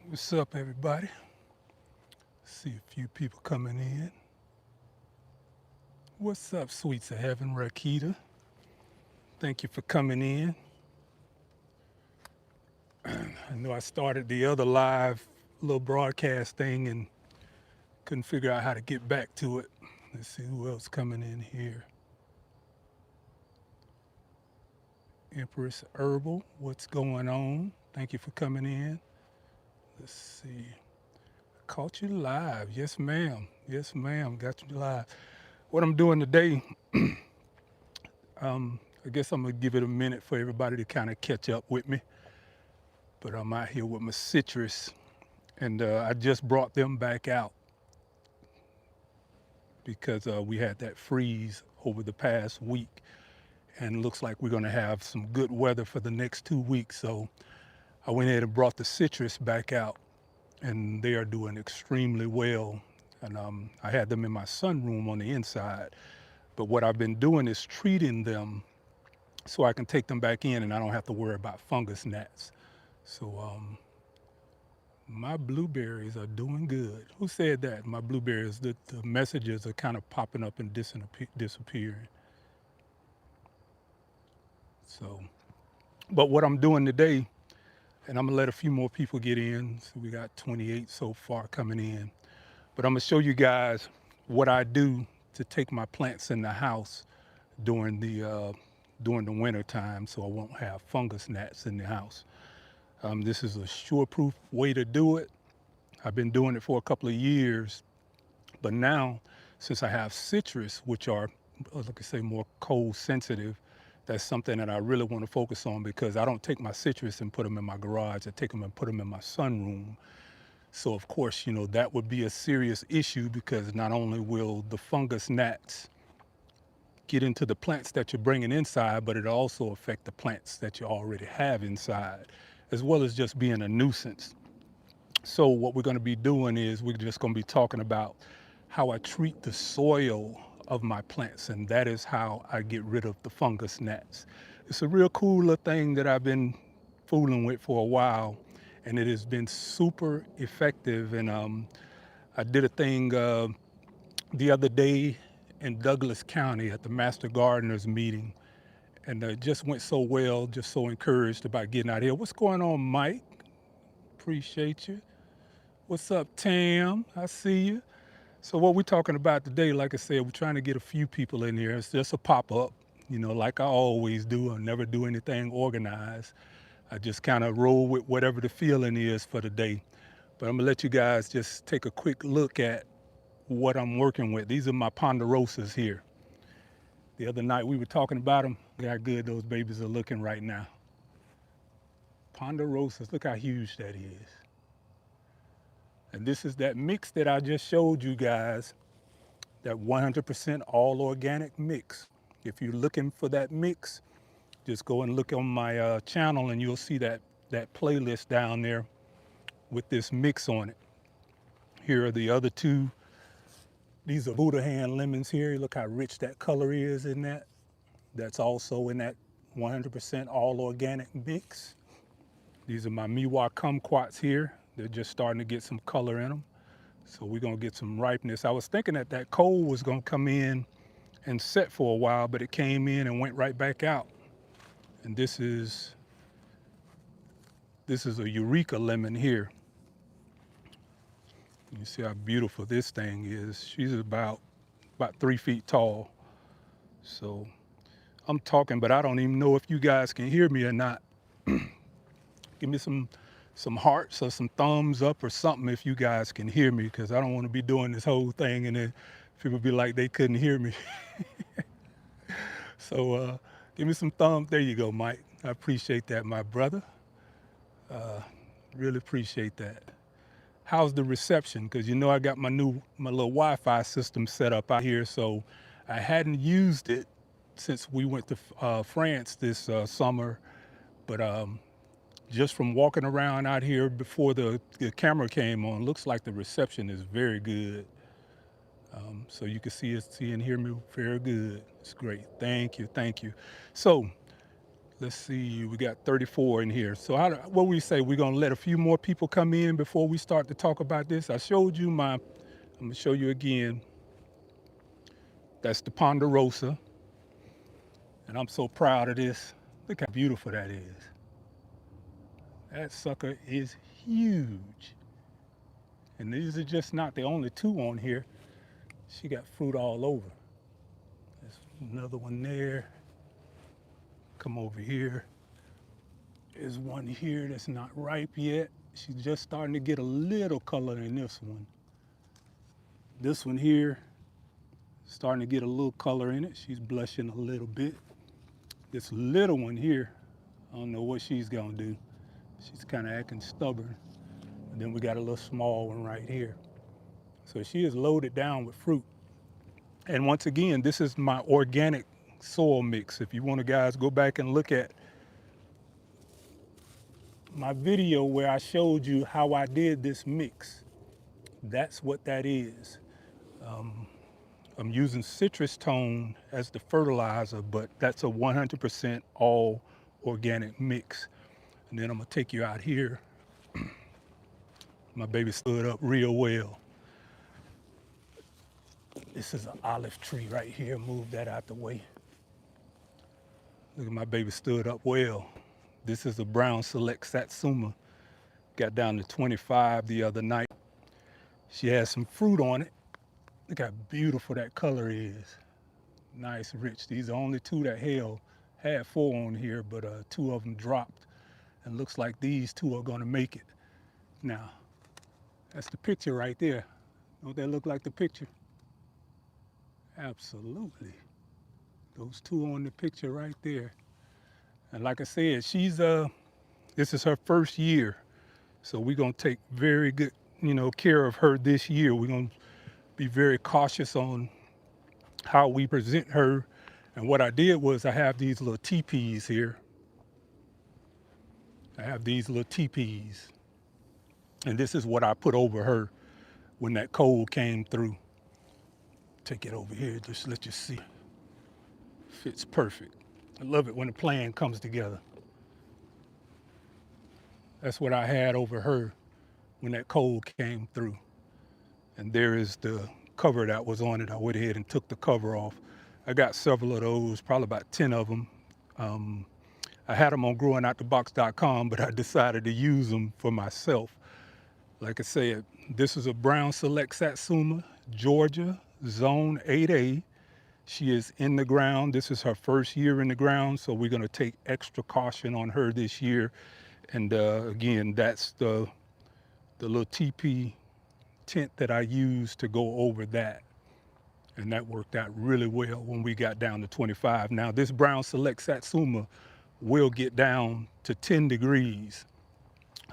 What's up, everybody? See a few people coming in. What's up, sweets of heaven, Rakita? Thank you for coming in. I know I started the other live little broadcast thing and couldn't figure out how to get back to it. Let's see who else coming in here. Empress Herbal, what's going on? Thank you for coming in. Let's see. Caught you live. Yes, ma'am. Yes, ma'am. Got you live. What I'm doing today, I guess I'm gonna give it a minute for everybody to kind of catch up with me. But I'm out here with my citrus, and I just brought them back out because we had that freeze over the past week, and it looks like we're gonna have some good weather for the next 2 weeks. So I went ahead and brought the citrus back out, and they are doing extremely well. And I had them in my sunroom on the inside. But what I've been doing is treating them so I can take them back in and I don't have to worry about fungus gnats. So my blueberries are doing good. Who said that? My blueberries, the messages are kind of popping up and disappearing. So, but what I'm doing today, and I'm gonna let a few more people get in. So we got 28 so far coming in. But I'm gonna show you guys what I do to take my plants in the house during the winter time, so I won't have fungus gnats in the house. This is a sure-proof way to do it. I've been doing it for a couple of years, but now since I have citrus, which are, like I say, more cold sensitive, that's something that I really want to focus on because I don't take my citrus and put them in my garage. I take them and put them in my sunroom. So of course, that would be a serious issue because not only will the fungus gnats get into the plants that you're bringing inside, but it also affect the plants that you already have inside, as well as just being a nuisance. So what we're going to be doing is we're just going to be talking about how I treat the soil of my plants, and that is how I get rid of the fungus gnats. It's a real cool little thing that I've been fooling with for a while, and it has been super effective. And I did a thing the other day in Douglas County at the Master Gardeners meeting, and it just went so well, just so encouraged about getting out here. What's going on, Mike? Appreciate you. What's up, Tam? I see you. So what we're talking about today, like I said, we're trying to get a few people in here. It's just a pop-up, like I always do. I never do anything organized. I just kind of roll with whatever the feeling is for the day. But I'm gonna let you guys just take a quick look at what I'm working with. These are my ponderosas here. The other night we were talking about them. Look how good those babies are looking right now. Ponderosas, look how huge that is. And this is that mix that I just showed you guys, that 100% all organic mix. If you're looking for that mix, just go and look on my channel and you'll see that playlist down there with this mix on it. Here are the other two. These are Buddha hand lemons here. Look how rich that color is in that. That's also in that 100% all organic mix. These are my Miwa kumquats here. They're just starting to get some color in them. So we're gonna get some ripeness. I was thinking that cold was gonna come in and set for a while, but it came in and went right back out. And this is a Eureka lemon here. You see how beautiful this thing is. She's about 3 feet tall. So I'm talking, but I don't even know if you guys can hear me or not. Give me some hearts or some thumbs up or something if you guys can hear me, because I don't want to be doing this whole thing and then people be like they couldn't hear me. So give me some thumbs. There you go, Mike. I appreciate that, my brother. Really appreciate that. How's the reception? Because I got my little Wi-Fi system set up out here, so I hadn't used it since we went to France this summer. But just from walking around out here before the camera came on, looks like the reception is very good. So you can see and hear me very good. It's great. Thank you, thank you. So Let's see, we got 34 in here. So what we say, we're gonna let a few more people come in before we start to talk about this. I showed you I'm gonna show you again. That's the ponderosa. And I'm so proud of this. Look how beautiful that is. That sucker is huge. And these are just not the only two on here. She got fruit all over. There's another one there. Come over here. There's one here that's not ripe yet. She's just starting to get a little color in this one. This one here, starting to get a little color in it. She's blushing a little bit. This little one here, I don't know what she's gonna do. She's kind of acting stubborn. And then we got a little small one right here. So she is loaded down with fruit. And once again, this is my organic soil mix. If you want to guys go back and look at my video where I showed you how I did this mix, that's what that is. I'm using citrus tone as the fertilizer, but that's a 100% all organic mix. And then I'm gonna take you out here. My baby stood up real well. This is an olive tree right here. Move that out the way. Look at my baby stood up well. This is a brown select satsuma. Got down to 25 the other night. She has some fruit on it. Look how beautiful that color is. Nice, rich. These are only two that held. Had four on here, but two of them dropped. And looks like these two are gonna make it. Now, that's the picture right there. Don't that look like the picture? Absolutely. Those two on the picture right there. And like I said, this is her first year. So we're gonna take very good, care of her this year. We're gonna be very cautious on how we present her. And what I did was I have these little teepees here. I have these little teepees. And this is what I put over her when that cold came through. Take it over here, just let you see. Fits perfect. I love it when the plan comes together. That's what I had over her when that cold came through. And there is the cover that was on it. I went ahead and took the cover off. I got several of those, probably about 10 of them. I had them on growingoutthebox.com, but I decided to use them for myself. Like I said, this is a brown select satsuma, Georgia, zone 8A. She is in the ground. This is her first year in the ground, so we're gonna take extra caution on her this year. And again, that's the little TP tent that I used to go over that. And that worked out really well when we got down to 25. Now this brown select satsuma will get down to 10 degrees.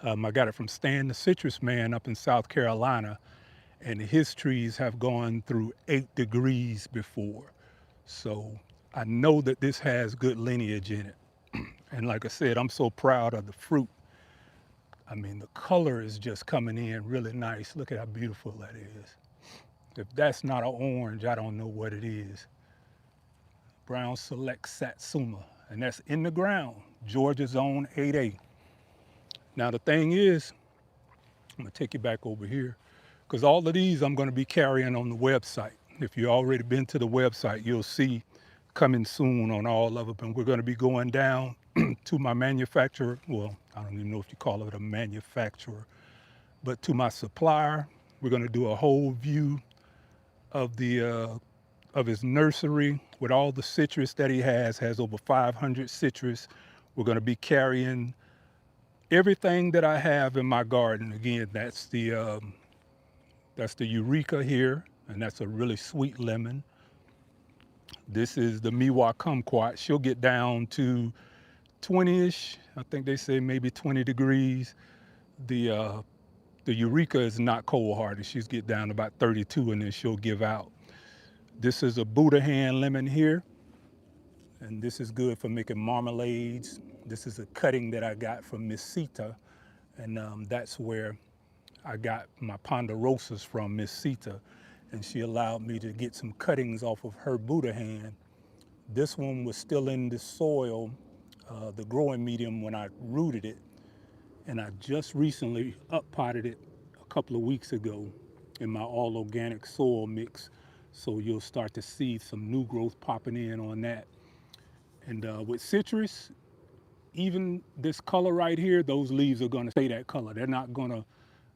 I got it from Stan the Citrus Man up in South Carolina, and his trees have gone through 8 degrees before. So I know that this has good lineage in it. And like I said, I'm so proud of the fruit. I mean, the color is just coming in really nice. Look at how beautiful that is. If that's not an orange, I don't know what it is. Brown Select Satsuma, and that's in the ground, Georgia Zone 8A. Now the thing is, I'm gonna take you back over here, because all of these I'm gonna be carrying on the website. If you've already been to the website, you'll see coming soon on all of them. And we're gonna be going down to my manufacturer. Well, I don't even know if you call it a manufacturer, but to my supplier. We're gonna do a whole view of his nursery with all the citrus that he has over 500 citrus. We're gonna be carrying everything that I have in my garden. Again, that's the Eureka here, and that's a really sweet lemon. This is the Miwa Kumquat. She'll get down to 20-ish. I think they say maybe 20 degrees. The Eureka is not cold hardy. She's get down to about 32 and then she'll give out. This is a Buddha hand lemon here. And this is good for making marmalades. This is a cutting that I got from Miss Sita. And that's where I got my ponderosas from, Miss Sita. And she allowed me to get some cuttings off of her Buddha hand. This one was still in the soil the growing medium when I rooted it, and I just recently up potted it a couple of weeks ago in my all organic soil mix. So you'll start to see some new growth popping in on that. And with citrus, even this color right here, those leaves are gonna stay that color. They're not gonna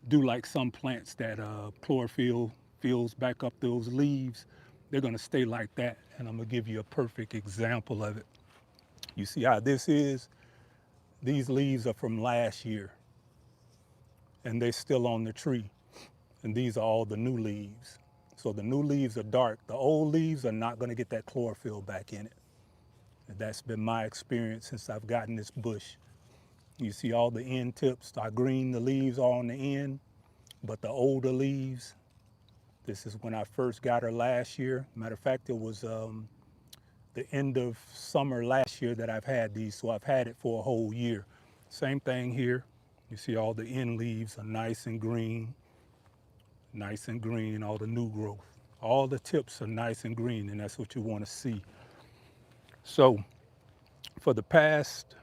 do like some plants that chlorophyll fills back up those leaves. They're gonna stay like that. And I'm gonna give you a perfect example of it. You see how this is? These leaves are from last year and they're still on the tree. And these are all the new leaves. So the new leaves are dark. The old leaves are not gonna get that chlorophyll back in it. And that's been my experience since I've gotten this bush. You see all the end tips are green, the leaves are on the end, but the older leaves, this is when I first got her last year. Matter of fact, it was the end of summer last year that I've had these, so I've had it for a whole year. Same thing here. You see all the end leaves are nice and green, all the new growth. All the tips are nice and green, and that's what you want to see. So for the past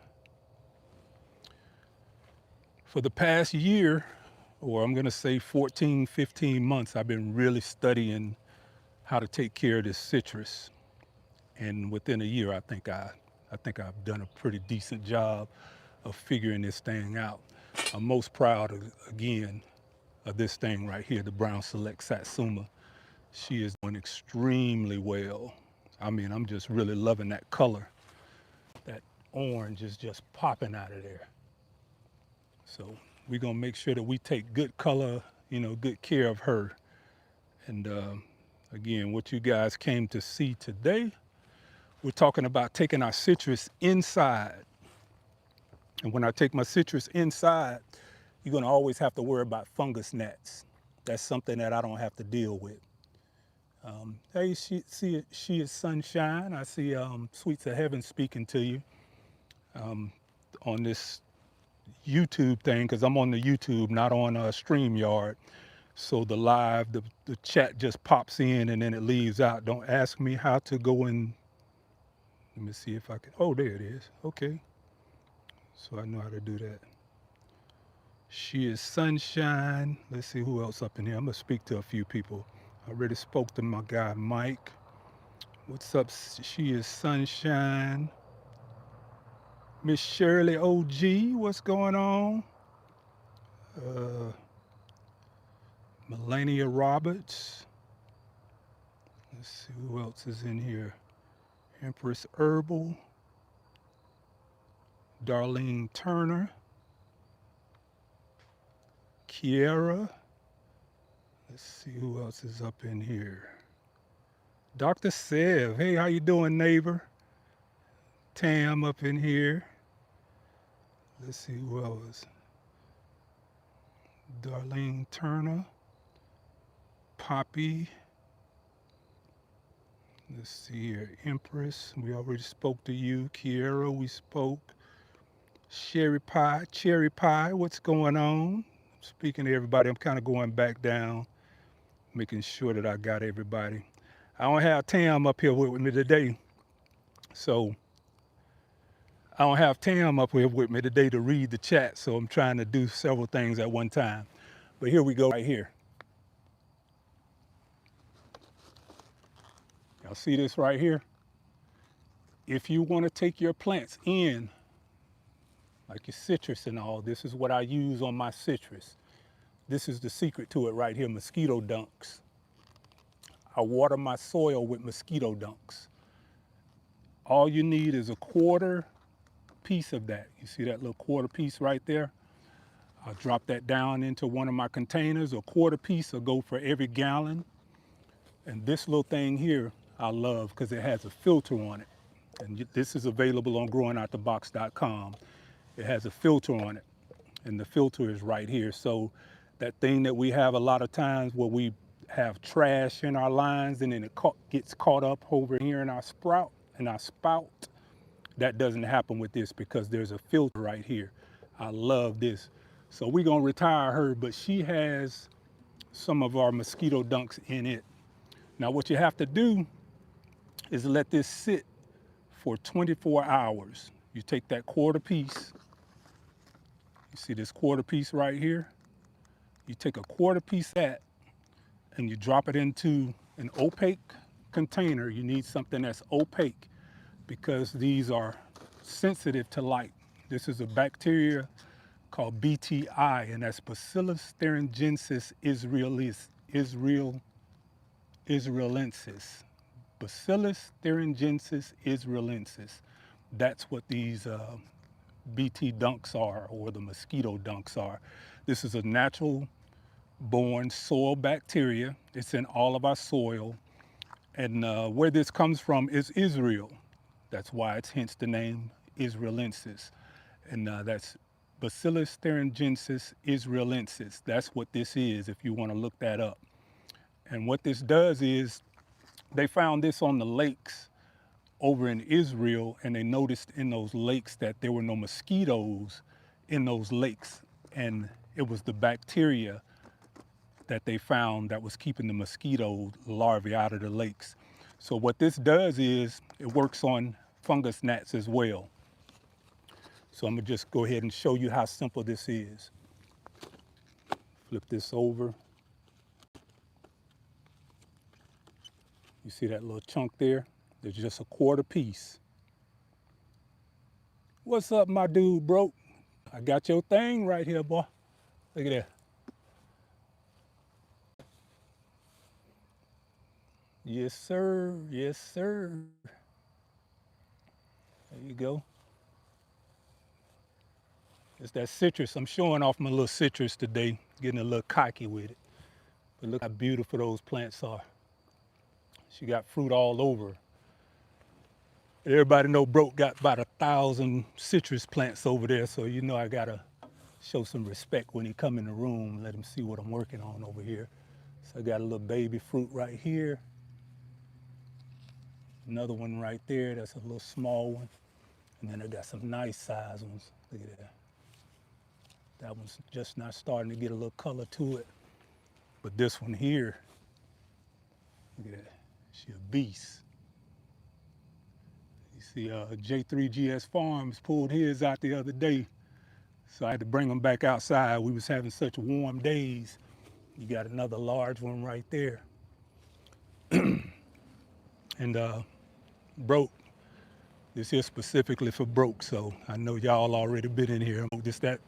year, or I'm gonna say 14, 15 months, I've been really studying how to take care of this citrus. And within a year, I think I've done a pretty decent job of figuring this thing out. I'm most proud of, again, of this thing right here, the Brown Select Satsuma. She is doing extremely well. I mean, I'm just really loving that color. That orange is just popping out of there. So we're gonna make sure that we take good color, good care of her. And again, what you guys came to see today, we're talking about taking our citrus inside. And when I take my citrus inside, you're gonna always have to worry about fungus gnats. That's something that I don't have to deal with. Hey, she is Sunshine. I see Sweets of Heaven speaking to you on this YouTube thing, because I'm on the YouTube, not on StreamYard. So the live, the chat just pops in and then it leaves out. Don't ask me how to go in. Let me see if I can. Oh, there it is. Okay. So I know how to do that. She is Sunshine. Let's see who else up in here. I'm going to speak to a few people. I already spoke to my guy, Mike. What's up? She is Sunshine. Miss Shirley OG, what's going on? Melania Roberts. Let's see who else is in here. Empress Herbal. Darlene Turner. Kiera. Let's see who else is up in here. Dr. Sev. Hey, how you doing, neighbor? Tam up in here. Let's see who else. Darlene Turner. Poppy. Let's see here. Empress. We already spoke to you. Kiera, we spoke. Cherry Pie, what's going on? Speaking to everybody, I'm kind of going back down, making sure that I got everybody. I don't have Tam up here with me today, so I don't have Tam up here with me today to read the chat, so I'm trying to do several things at one time. But here we go right here. Y'all see this right here? If you want to take your plants in, like your citrus and all, this is what I use on my citrus. This is the secret to it right here, mosquito dunks. I water my soil with mosquito dunks. All you need is a quarter piece of that. You see that little quarter piece right there? I'll drop that down into one of my containers. A quarter piece will go for every gallon. And this little thing here, I love because it has a filter on it. And this is available on growingoutthebox.com. It has a filter on it, and the filter is right here. So that thing that we have a lot of times where we have trash in our lines and then it gets caught up over here in our spout, that doesn't happen with this because there's a filter right here. I love this. So we're gonna retire her, but she has some of our mosquito dunks in it. Now what you have to do is let this sit for 24 hours. You take that quarter piece, you see this quarter piece right here? You take a quarter piece of that and you drop it into an opaque container. You need something that's opaque because these are sensitive to light. This is a bacteria called BTI, and that's Bacillus thuringiensis israelensis. Bacillus thuringiensis israelensis. That's what these BT dunks are, or the mosquito dunks are. This is a natural born soil bacteria. It's in all of our soil. And where this comes from is Israel. That's why it's hence the name israelensis. And that's Bacillus thuringiensis israelensis. That's what this is if you want to look that up. And what this does is they found this on the lakes over in Israel, and they noticed in those lakes that there were no mosquitoes in those lakes. And it was the bacteria that they found that was keeping the mosquito larvae out of the lakes. So what this does is it works on fungus gnats as well. So I'm gonna just go ahead and show you how simple this is. Flip this over. You see that little chunk there? There's just a quarter piece. What's up, my dude, bro? I got your thing right here, boy. Look at that. Yes, sir. Yes, sir. There you go. It's that citrus. I'm showing off my little citrus today, getting a little cocky with it. But look how beautiful those plants are. She got fruit all over. Everybody know Broke got about 1,000 citrus plants over there, so you know I gotta show some respect when he come in the room, let him see what I'm working on over here. So I got a little baby fruit right here. Another one right there, that's a little small one. And then I got some nice size ones. Look at that. That one's just not starting to get a little color to it. But this one here, look at that, she a beast. You see J3GS Farms pulled his out the other day. So I had to bring them back outside. We was having such warm days. You got another large one right there. And Broke, this here specifically for Broke, so I know y'all already been in here. Just that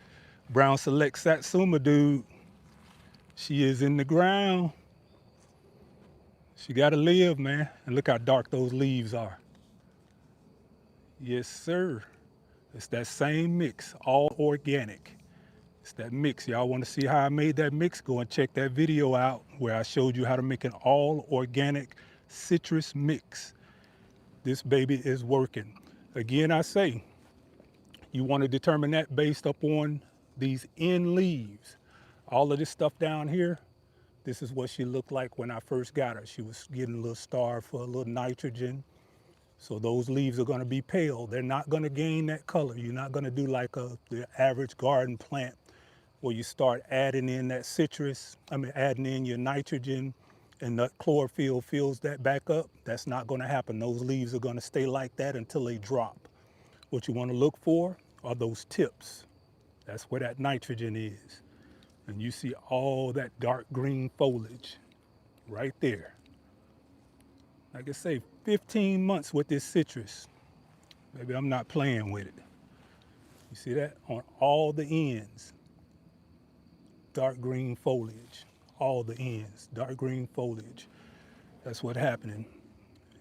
brown select satsuma, dude. She is in the ground. She gotta live, man. And look how dark those leaves are. Yes, sir. It's that same mix, all organic. It's that mix. Y'all want to see how I made that mix? Go and check that video out where I showed you how to make an all organic citrus mix. This baby is working. Again, I say, you want to determine that based upon these end leaves. All of this stuff down here, this is what she looked like when I first got her. She was getting a little starved for a little nitrogen. So those leaves are going to be pale. They're not going to gain that color. You're not going to do like the average garden plant where you start adding in that citrus, adding in your nitrogen, and that chlorophyll fills that back up. That's not going to happen. Those leaves are going to stay like that until they drop. What you want to look for are those tips. That's where that nitrogen is. And you see all that dark green foliage right there. Like I say, 15 months with this citrus. Maybe I'm not playing with it. You see that? On all the ends, dark green foliage. All the ends, dark green foliage. That's what's happening.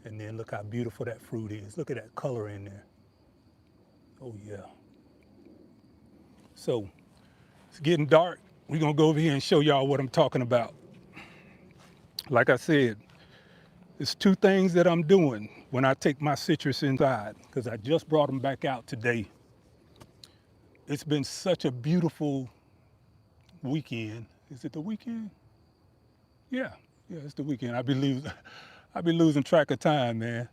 And then look how beautiful that fruit is. Look at that color in there. Oh yeah. So, it's getting dark. We're gonna go over here and show y'all what I'm talking about. Like I said, there's two things that I'm doing when I take my citrus inside, because I just brought them back out today. It's been such a beautiful weekend. Is it the weekend? Yeah, it's the weekend. I be losing track of time, man.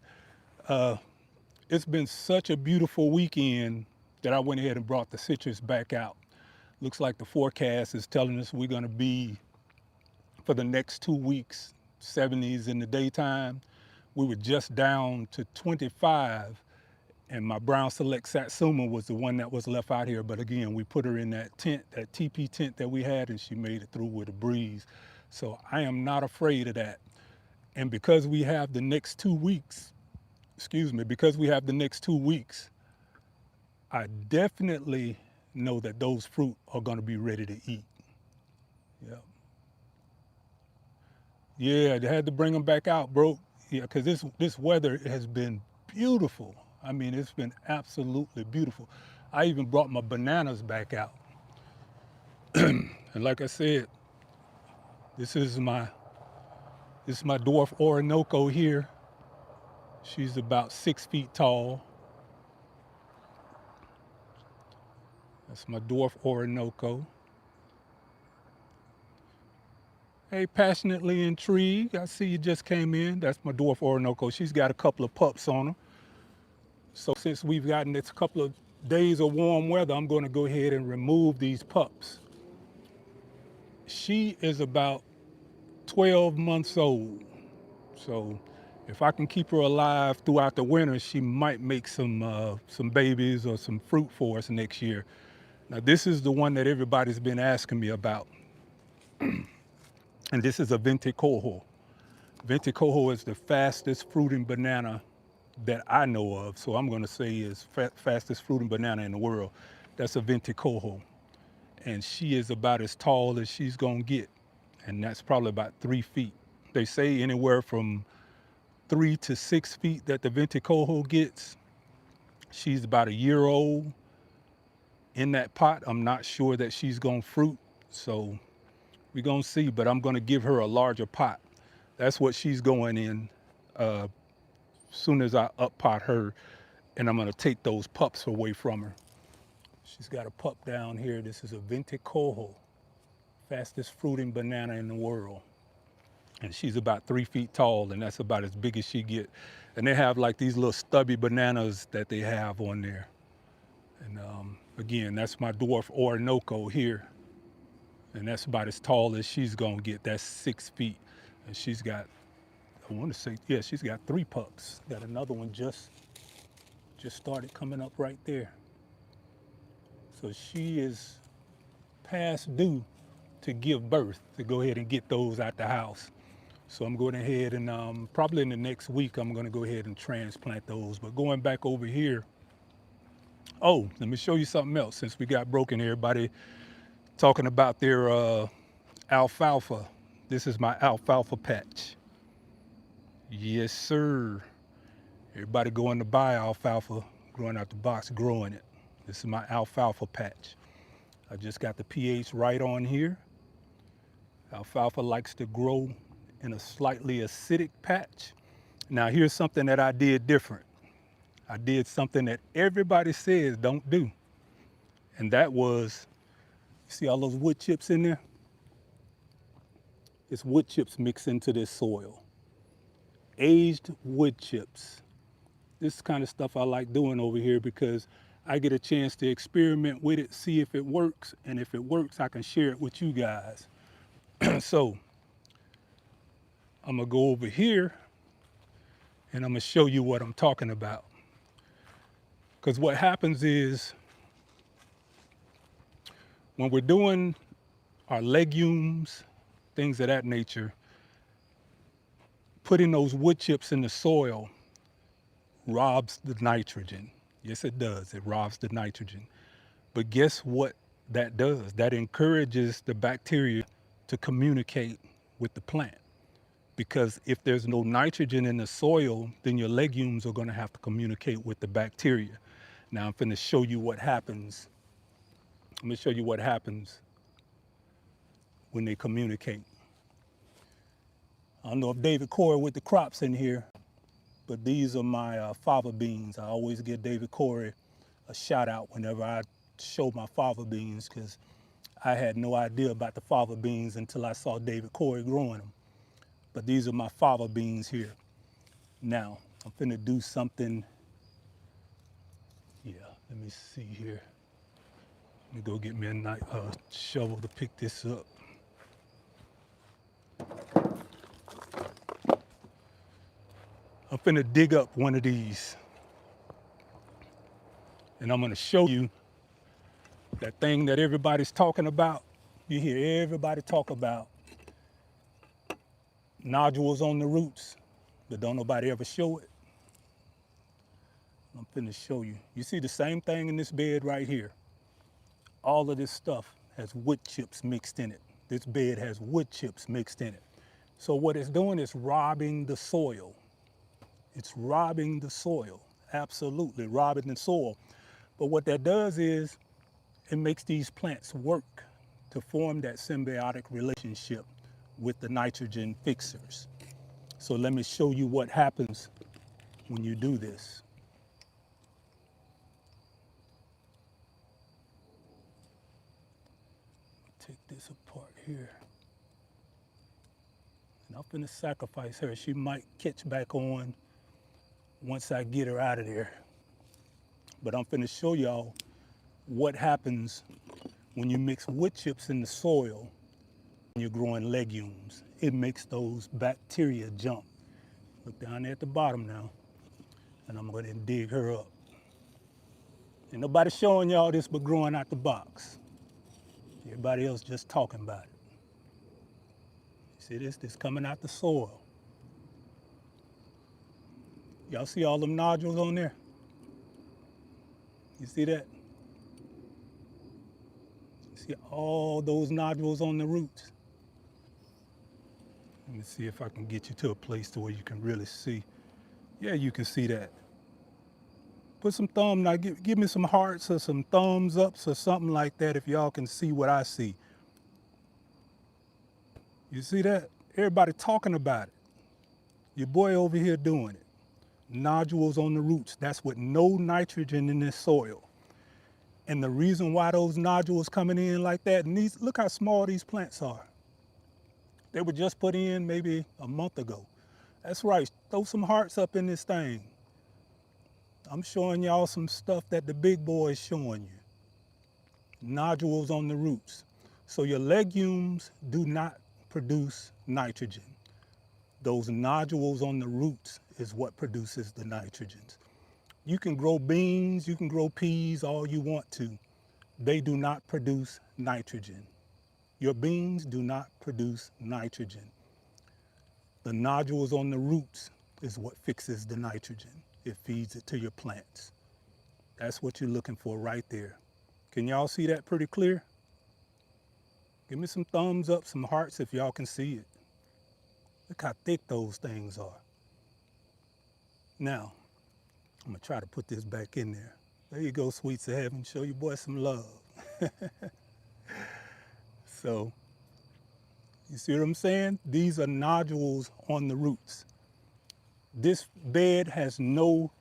It's been such a beautiful weekend that I went ahead and brought the citrus back out. Looks like the forecast is telling us we're gonna be, for the next 2 weeks, 70s in the daytime. We were just down to 25 And my brown select satsuma was the one that was left out here. But again, we put her in that tent, that TP tent that we had, and she made it through with a breeze. So I am not afraid of that. And because we have the next 2 weeks, because we have the next 2 weeks, I definitely know that those fruit are going to be ready to eat. Yeah. Yeah, they had to bring them back out, bro. Yeah, because this weather has been beautiful. I mean, it's been absolutely beautiful. I even brought my bananas back out. And like I said, this is my dwarf Orinoco here. She's about 6 feet tall. That's my dwarf Orinoco. Hey, passionately intrigued. I see you just came in. That's my dwarf Orinoco. She's got a couple of pups on her. So since we've gotten this couple of days of warm weather, I'm going to go ahead and remove these pups. She is about 12 months old. So if I can keep her alive throughout the winter, she might make some babies or some fruit for us next year. Now this is the one that everybody's been asking me about. And this is a Venti Cojo. Venti Cojo is the fastest fruiting banana that I know of. So I'm going to say is fastest fruiting banana in the world. That's a Venti Cojo. And she is about as tall as she's going to get. And that's probably about 3 feet. They say anywhere from 3 to 6 feet that the Venti Cojo gets. She's about a year old in that pot. I'm not sure that she's going to fruit. So we're going to see, but I'm going to give her a larger pot. That's what she's going in soon as I up pot her, and I'm going to take those pups away from her. She's got a pup down here. This is a Venti Cojo, fastest fruiting banana in the world. And she's about 3 feet tall, and that's about as big as she get. And they have like these little stubby bananas that they have on there. And again, that's my dwarf Orinoco here. And that's about as tall as she's gonna get. That's 6 feet. And she's got, I want to say, yeah, she's got 3 pups. Got another one just started coming up right there. So she is past due to give birth, to go ahead and get those out the house. So I'm going ahead and probably in the next week, I'm going to go ahead and transplant those. But going back over here, oh, let me show you something else. Since we got broken, everybody talking about their alfalfa. This is my alfalfa patch. Yes, sir. Everybody going to buy alfalfa, growing out the box, growing it. This is my alfalfa patch. I just got the pH right on here. Alfalfa likes to grow in a slightly acidic patch. Now here's something that I did different. I did something that everybody says don't do. And that was, you see all those wood chips in there? It's wood chips mixed into this soil. Aged wood chips. This kind of stuff I like doing over here because I get a chance to experiment with it, see if it works. And if it works, I can share it with you guys. So I'm gonna go over here and I'm gonna show you what I'm talking about. Because what happens is when we're doing our legumes, things of that nature, putting those wood chips in the soil robs the nitrogen. Yes, it does. It robs the nitrogen. But guess what that does? That encourages the bacteria to communicate with the plant. Because if there's no nitrogen in the soil, then your legumes are going to have to communicate with the bacteria. Now I'm going to show you what happens. I'm going to show you what happens when they communicate. I don't know if David Corey with the crops in here, but these are my fava beans. I always give David Corey a shout out whenever I show my fava beans because I had no idea about the fava beans until I saw David Corey growing them. But these are my fava beans here. Now, I'm finna do something. Yeah, let me see here. Let me go get me a nice shovel to pick this up. I'm finna dig up one of these. And I'm gonna show you that thing that everybody's talking about. You hear everybody talk about nodules on the roots, but don't nobody ever show it. I'm finna show you. You see the same thing in this bed right here. All of this stuff has wood chips mixed in it. This bed has wood chips mixed in it. So what it's doing is robbing the soil. It's robbing the soil, absolutely robbing the soil. But what that does is it makes these plants work to form that symbiotic relationship with the nitrogen fixers. So let me show you what happens when you do this. Take this apart here. And I'm gonna sacrifice her. She might catch back on once I get her out of there. But I'm finna show y'all what happens when you mix wood chips in the soil and you're growing legumes. It makes those bacteria jump. Look down there at the bottom now, and I'm gonna dig her up. Ain't nobody showing y'all this but growing out the box. Everybody else just talking about it. See this coming out the soil. Y'all see all them nodules on there? You see that? You see all those nodules on the roots? Let me see if I can get you to a place to where you can really see. Yeah, you can see that. Put some thumb, now give me some hearts or some thumbs ups or something like that if y'all can see what I see. You see that? Everybody talking about it. Your boy over here doing it. Nodules on the roots. That's with no nitrogen in this soil. And the reason why those nodules coming in like that, and these, look how small these plants are. They were just put in maybe a month ago. That's right, throw some hearts up in this thing. I'm showing y'all some stuff that the big boy is showing you. Nodules on the roots. So your legumes do not produce nitrogen. Those nodules on the roots is what produces the nitrogens. You can grow beans, you can grow peas all you want to. They do not produce nitrogen. Your beans do not produce nitrogen. The nodules on the roots is what fixes the nitrogen. It feeds it to your plants. That's what you're looking for right there. Can y'all see that pretty clear? Give me some thumbs up, some hearts if y'all can see it. Look how thick those things are. Now, I'm gonna try to put this back in there. There you go, sweets of heaven. Show your boy some love. So, you see what I'm saying? These are nodules on the roots. This bed has no,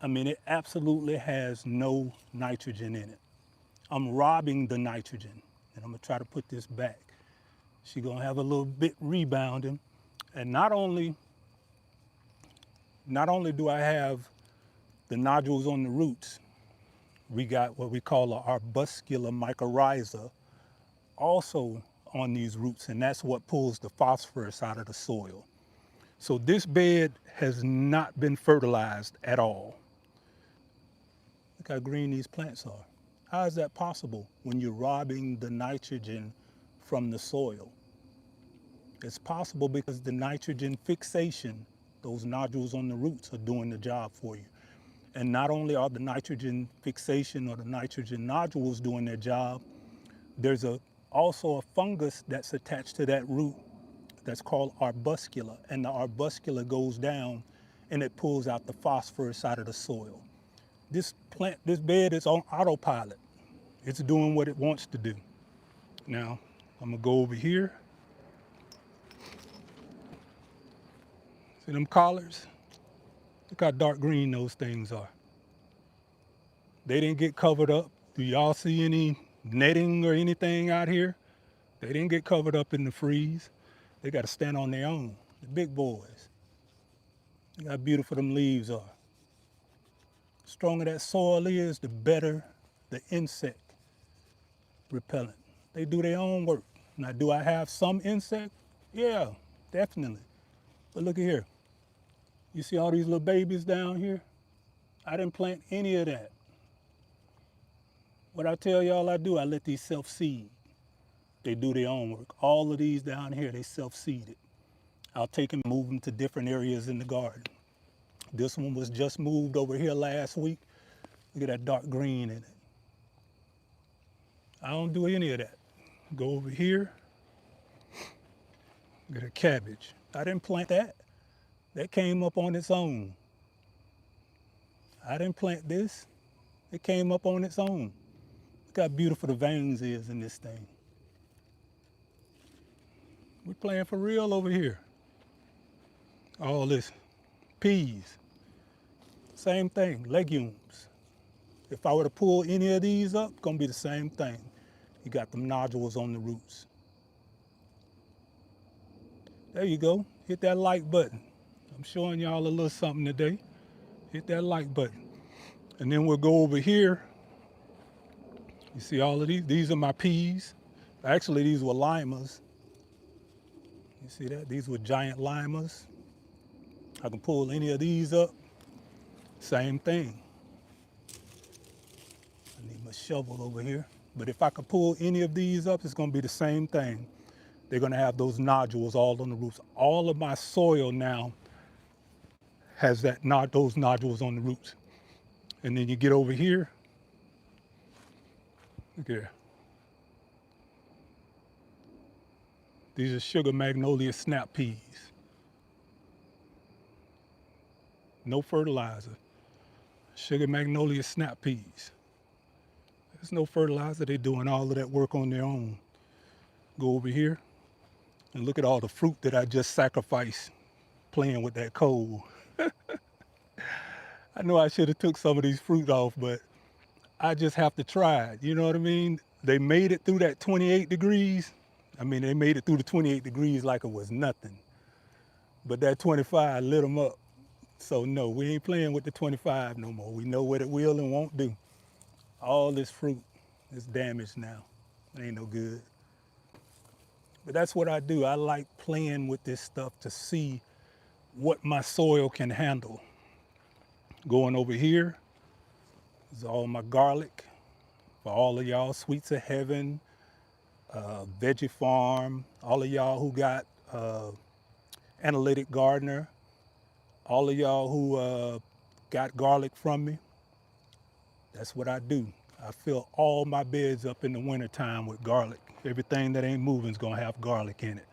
it absolutely has no nitrogen in it. I'm robbing the nitrogen, and I'm gonna try to put this back. She's gonna have a little bit rebounding. And not only do I have the nodules on the roots, we got what we call an arbuscular mycorrhiza also on these roots, and that's what pulls the phosphorus out of the soil. So this bed has not been fertilized at all. Look how green these plants are. How is that possible when you're robbing the nitrogen from the soil? It's possible because the nitrogen fixation, those nodules on the roots are doing the job for you. And not only are the nitrogen fixation or the nitrogen nodules doing their job, there's also a fungus that's attached to that root that's called arbuscula. And the arbuscula goes down and it pulls out the phosphorus out of the soil. This bed is on autopilot. It's doing what it wants to do. Now, I'm gonna go over here. See them collards? Look how dark green those things are. They didn't get covered up. Do y'all see any netting or anything out here? They didn't get covered up in the freeze. They got to stand on their own, the big boys. Look how beautiful them leaves are. The stronger that soil is, the better the insect repellent. They do their own work. Now, do I have some insect? Yeah, definitely. But look at here. You see all these little babies down here? I didn't plant any of that. What I tell y'all I do, I let these self-seed. They do their own work. All of these down here, they self-seeded. I'll take and move them to different areas in the garden. This one was just moved over here last week. Look at that dark green in it. I don't do any of that. Go over here, get a cabbage. I didn't plant that. That came up on its own. I didn't plant this. It came up on its own. Look how beautiful the veins is in this thing. We're playing for real over here. All this peas, same thing, legumes. If I were to pull any of these up, it's gonna be the same thing. You got them nodules on the roots. There you go, hit that like button. I'm showing y'all a little something today. Hit that like button. And then we'll go over here. You see all of these? These are my peas. Actually, these were limas. You see that? These were giant limas. I can pull any of these up. Same thing. I need my shovel over here. But if I could pull any of these up, it's gonna be the same thing. They're gonna have those nodules all on the roots. All of my soil now has those nodules on the roots. And then you get over here. Look here. These are sugar magnolia snap peas. No fertilizer. Sugar magnolia snap peas. There's no fertilizer. They're doing all of that work on their own. Go over here and look at all the fruit that I just sacrificed playing with that coal. I know I should have took some of these fruit off, but I just have to try it. You know what I mean? They made it through that 28 degrees. I mean, they made it through the 28 degrees like it was nothing. But that 25 lit them up. So no, we ain't playing with the 25 no more. We know what it will and won't do. All this fruit is damaged now. It ain't no good. But that's what I do. I like playing with this stuff to see what my soil can handle. Going over here is all my garlic. For all of y'all Sweets of Heaven, Veggie Farm, all of y'all who got Analytic Gardener, all of y'all who got garlic from me, that's what I do. I fill all my beds up in the wintertime with garlic. Everything that ain't moving is gonna have garlic in it.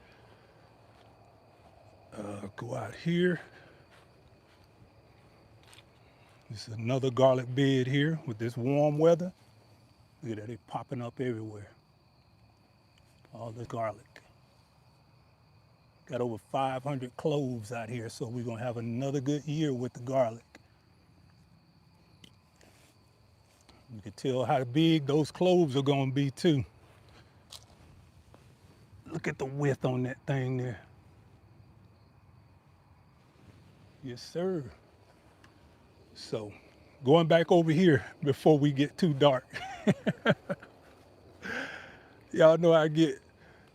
Go out here. This is another garlic bed here with this warm weather. Look at that, they popping up everywhere. All the garlic. Got over 500 cloves out here, so we're gonna have another good year with the garlic. You can tell how big those cloves are gonna be too. Look at the width on that thing there. Yes, sir. So, going back over here before we get too dark. Y'all know I get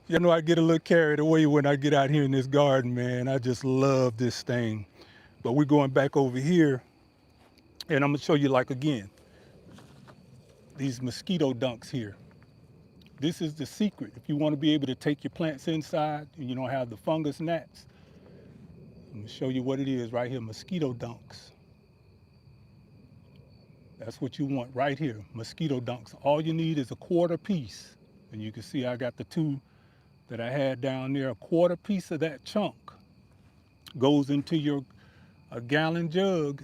a little carried away when I get out here in this garden, man. I just love this thing. But we're going back over here, and I'm gonna show you, like, again, these mosquito dunks here. This is the secret. If you want to be able to take your plants inside and you don't have the fungus gnats, I'm gonna show you what it is right here, mosquito dunks. That's what you want right here, mosquito dunks. All you need is a quarter piece. And you can see I got the two that I had down there. A quarter piece of that chunk goes into your gallon jug.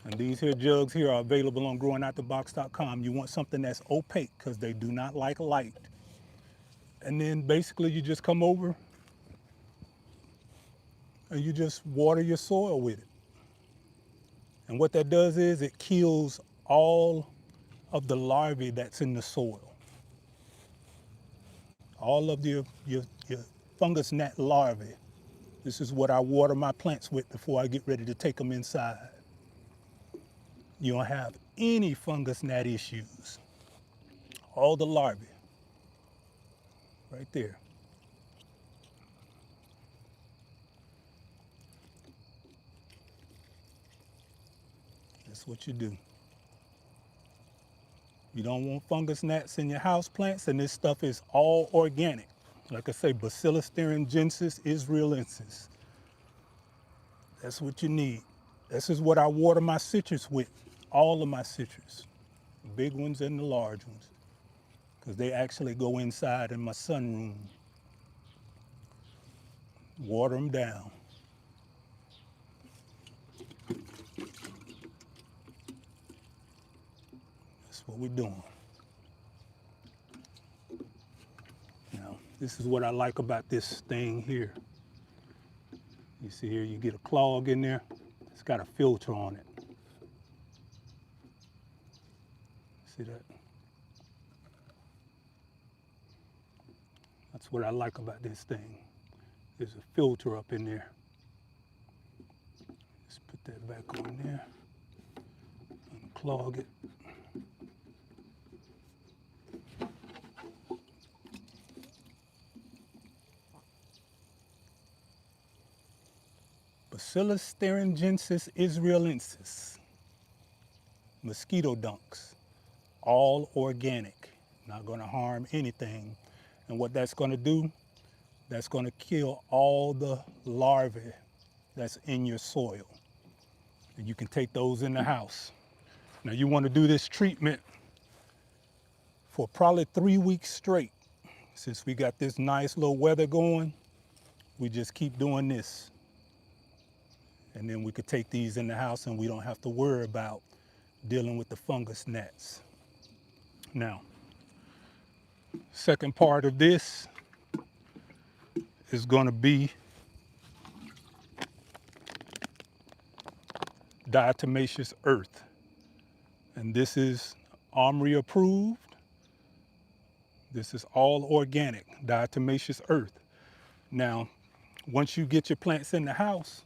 And these here jugs here are available on growingoutthebox.com. You want something that's opaque because they do not like light. And then basically you just come over and you just water your soil with it. And what that does is it kills all of the larvae that's in the soil. All of your fungus gnat larvae. This is what I water my plants with before I get ready to take them inside. You don't have any fungus gnat issues. All the larvae, right there. That's what you do. You don't want fungus gnats in your house plants, and this stuff is all organic. Like I say, Bacillus thuringiensis israelensis. That's what you need. This is what I water my citrus with, all of my citrus, the big ones and the large ones, because they actually go inside in my sunroom. Water them down. That's what we're doing. Now, this is what I like about this thing here. You see here, you get a clog in there. It's got a filter on it. See that? That's what I like about this thing. There's a filter up in there. Just put that back on there. Unclog it. Bacillus thuringiensis israelensis. Mosquito dunks. All organic. Not going to harm anything. And what that's going to do, that's going to kill all the larvae that's in your soil. And you can take those in the house. Now you want to do this treatment for probably 3 weeks straight. Since we got this nice little weather going, we just keep doing this. And then we could take these in the house and we don't have to worry about dealing with the fungus gnats. Now, second part of this is going to be diatomaceous earth. And this is Armory approved. This is all organic, diatomaceous earth. Now, once you get your plants in the house,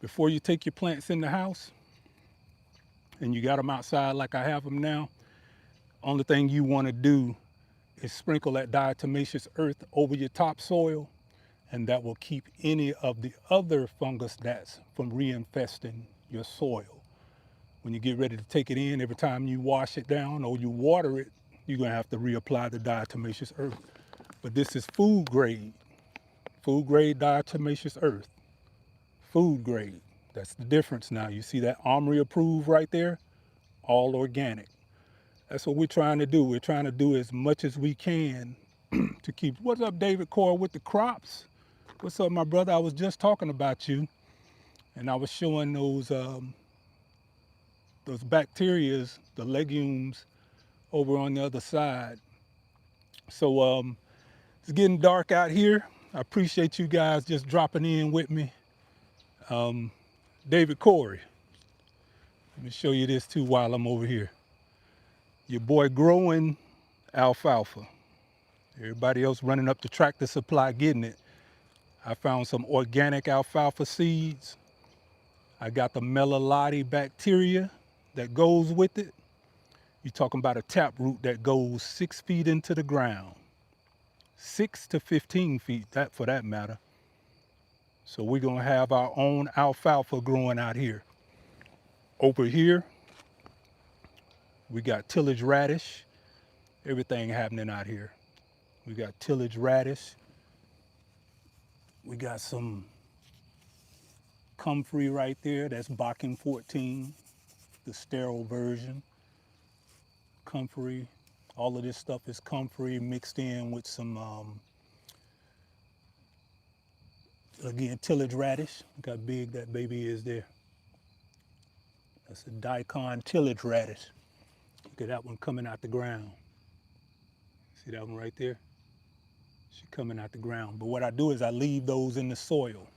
before you take your plants in the house and you got them outside like I have them now, only thing you want to do is sprinkle that diatomaceous earth over your topsoil, and that will keep any of the other fungus gnats from reinfesting your soil. When you get ready to take it in, every time you wash it down or you water it, you're going to have to reapply the diatomaceous earth. But this is food grade diatomaceous earth. Food grade. That's the difference now. You see that Armory approved right there? All organic. That's what we're trying to do. We're trying to do as much as we can to keep. What's up, David Core, with the crops? What's up, my brother? I was just talking about you, and I was showing those bacterias, the legumes, over on the other side. So it's getting dark out here. I appreciate you guys just dropping in with me. David Corey, let me show you this too while I'm over here. Your boy growing alfalfa. Everybody else running up to Tractor Supply getting it. I found some organic alfalfa seeds. I got the Meliloti bacteria that goes with it. You're talking about a taproot that goes 6 feet into the ground. 6 to 15 feet, that for that matter. So we're gonna have our own alfalfa growing out here. Over here, we got tillage radish, everything happening out here. We got tillage radish. We got some comfrey right there, that's Bocking 14, the sterile version. Comfrey, all of this stuff is comfrey mixed in with some, again, tillage radish. Look how big that baby is there. That's a daikon tillage radish. Look at that one coming out the ground. See that one right there? She's coming out the ground. But what I do is I leave those in the soil.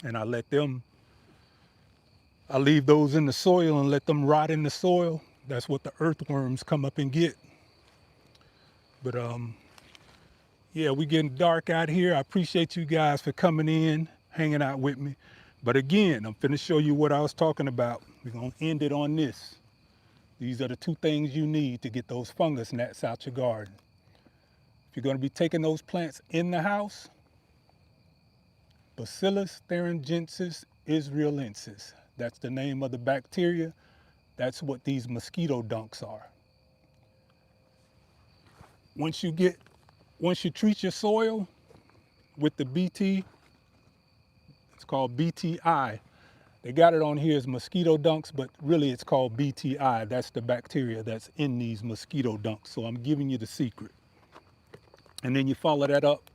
And I leave those in the soil and let them rot in the soil. That's what the earthworms come up and get. But yeah, we getting dark out here. I appreciate you guys for coming in, hanging out with me. But again, I'm finna show you what I was talking about. We're gonna end it on this. These are the two things you need to get those fungus gnats out your garden. If you're gonna be taking those plants in the house, Bacillus thuringiensis israelensis. That's the name of the bacteria. That's what these mosquito dunks are. Once you treat your soil with the BT, it's called BTI. They got it on here as mosquito dunks, but really it's called BTI. That's the bacteria that's in these mosquito dunks. So I'm giving you the secret. And then you follow that up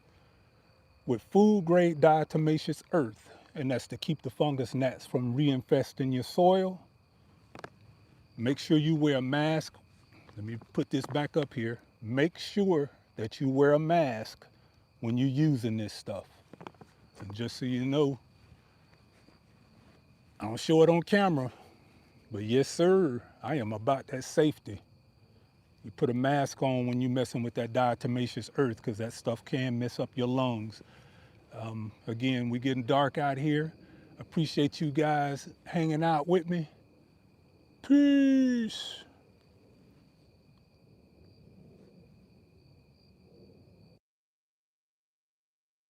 with food grade diatomaceous earth. And that's to keep the fungus gnats from reinfesting your soil. Make sure you wear a mask. Let me put this back up here. Make sure that you wear a mask when you're using this stuff. And just so you know, I don't show it on camera, but yes, sir, I am about that safety. You put a mask on when you're messing with that diatomaceous earth because that stuff can mess up your lungs. Again, we're getting dark out here. Appreciate you guys hanging out with me. Peace.